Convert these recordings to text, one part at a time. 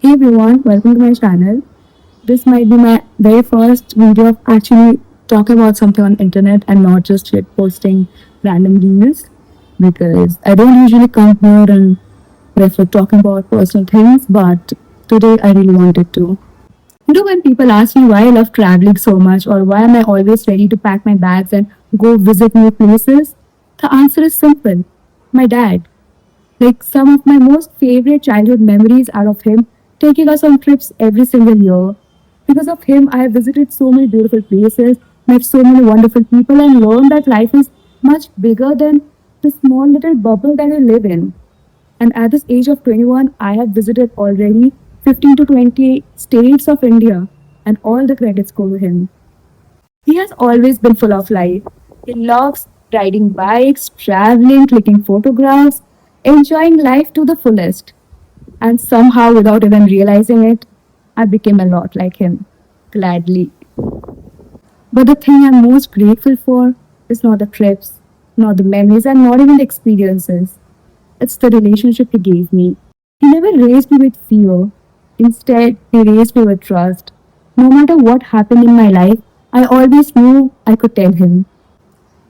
Hey everyone, welcome to my channel. This might be my very first video of actually talking about something on internet and not just shit posting random reels because I don't usually come here and prefer talking about personal things, but today I really wanted to. When people ask me why I love traveling so much or why am I always ready to pack my bags and go visit new places, the answer is simple. My dad. Like some of my most favorite childhood memories are of him taking us on trips every single year. Because of him, I have visited so many beautiful places, met so many wonderful people, and learned that life is much bigger than the small little bubble that I live in. And at this age of 21, I have visited already 15 to 20 states of India, and all the credits go to him. He has always been full of life. He loves riding bikes, traveling, clicking photographs, enjoying life to the fullest. And somehow, without even realizing it, I became a lot like him. Gladly. But the thing I'm most grateful for is not the trips, not the memories, and not even the experiences. It's the relationship he gave me. He never raised me with fear. Instead, he raised me with trust. No matter what happened in my life, I always knew I could tell him.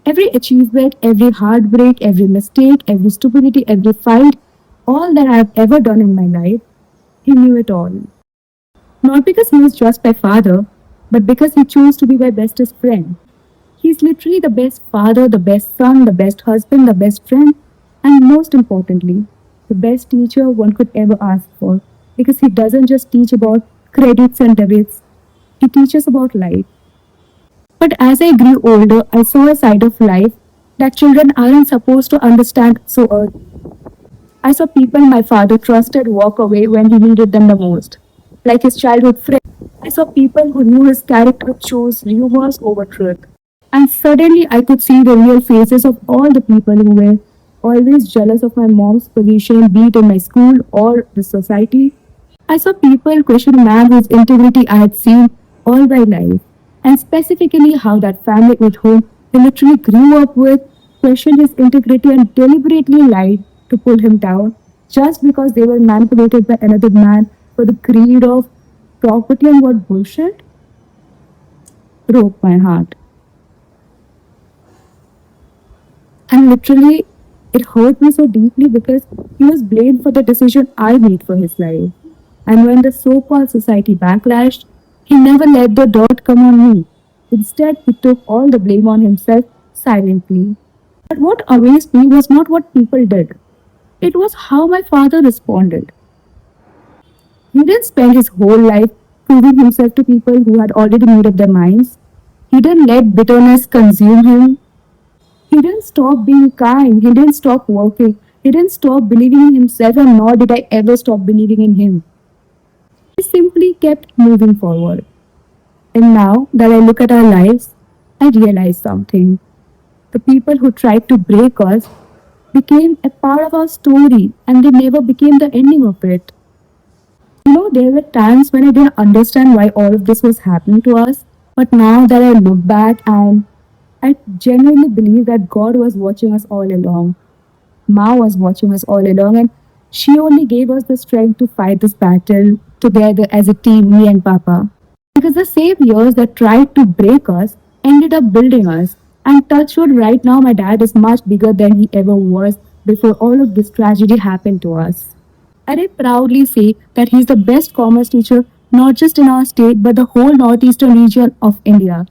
Every achievement, every heartbreak, every mistake, every stupidity, every fight, all that I have ever done in my life, he knew it all. Not because he was just my father, but because he chose to be my bestest friend. He's literally the best father, the best son, the best husband, the best friend, and most importantly, the best teacher one could ever ask for. Because he doesn't just teach about credits and debits, he teaches about life. But as I grew older, I saw a side of life that children aren't supposed to understand so early. I saw people my father trusted walk away when he needed them the most, like his childhood friend. I saw people who knew his character chose rumors over truth. And suddenly I could see the real faces of all the people who were always jealous of my mom's position, be it in my school or the society. I saw people question a man whose integrity I had seen all my life, and specifically how that family with whom he literally grew up with questioned his integrity and deliberately lied to pull him down just because they were manipulated by another man for the greed of property and what bullshit broke my heart. And literally, it hurt me so deeply because he was blamed for the decision I made for his life. And when the so called society backlashed, he never let the dirt come on me. Instead, he took all the blame on himself silently. But what amazed me was not what people did, it was how my father responded. He didn't spend his whole life proving himself to people who had already made up their minds. He didn't let bitterness consume him. He didn't stop being kind. He didn't stop working. He didn't stop believing in himself, and nor did I ever stop believing in him. He simply kept moving forward. And now that I look at our lives, I realize something. The people who tried to break us became a part of our story and they never became the ending of it. There were times when I didn't understand why all of this was happening to us, but now that I look back and I genuinely believe that God was watching us all along. Ma was watching us all along, and she only gave us the strength to fight this battle together as a team, me and Papa. Because the same years that tried to break us ended up building us. And touchwood, right now, my dad is much bigger than he ever was before all of this tragedy happened to us. And I proudly say that he's the best commerce teacher, not just in our state, but the whole northeastern region of India.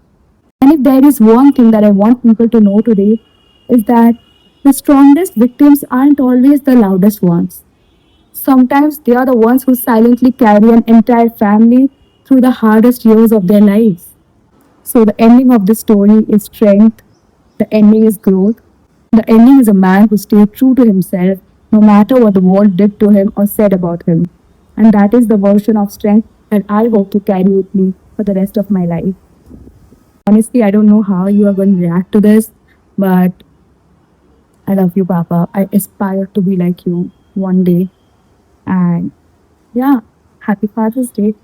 And if there is one thing that I want people to know today, is that the strongest victims aren't always the loudest ones. Sometimes they are the ones who silently carry an entire family through the hardest years of their lives. So the ending of the story is strength, the ending is growth, the ending is a man who stayed true to himself no matter what the world did to him or said about him. And that is the version of strength that I hope to carry with me for the rest of my life. Honestly, I don't know how you are going to react to this, but I love you, Papa. I aspire to be like you one day. And yeah, happy Father's Day.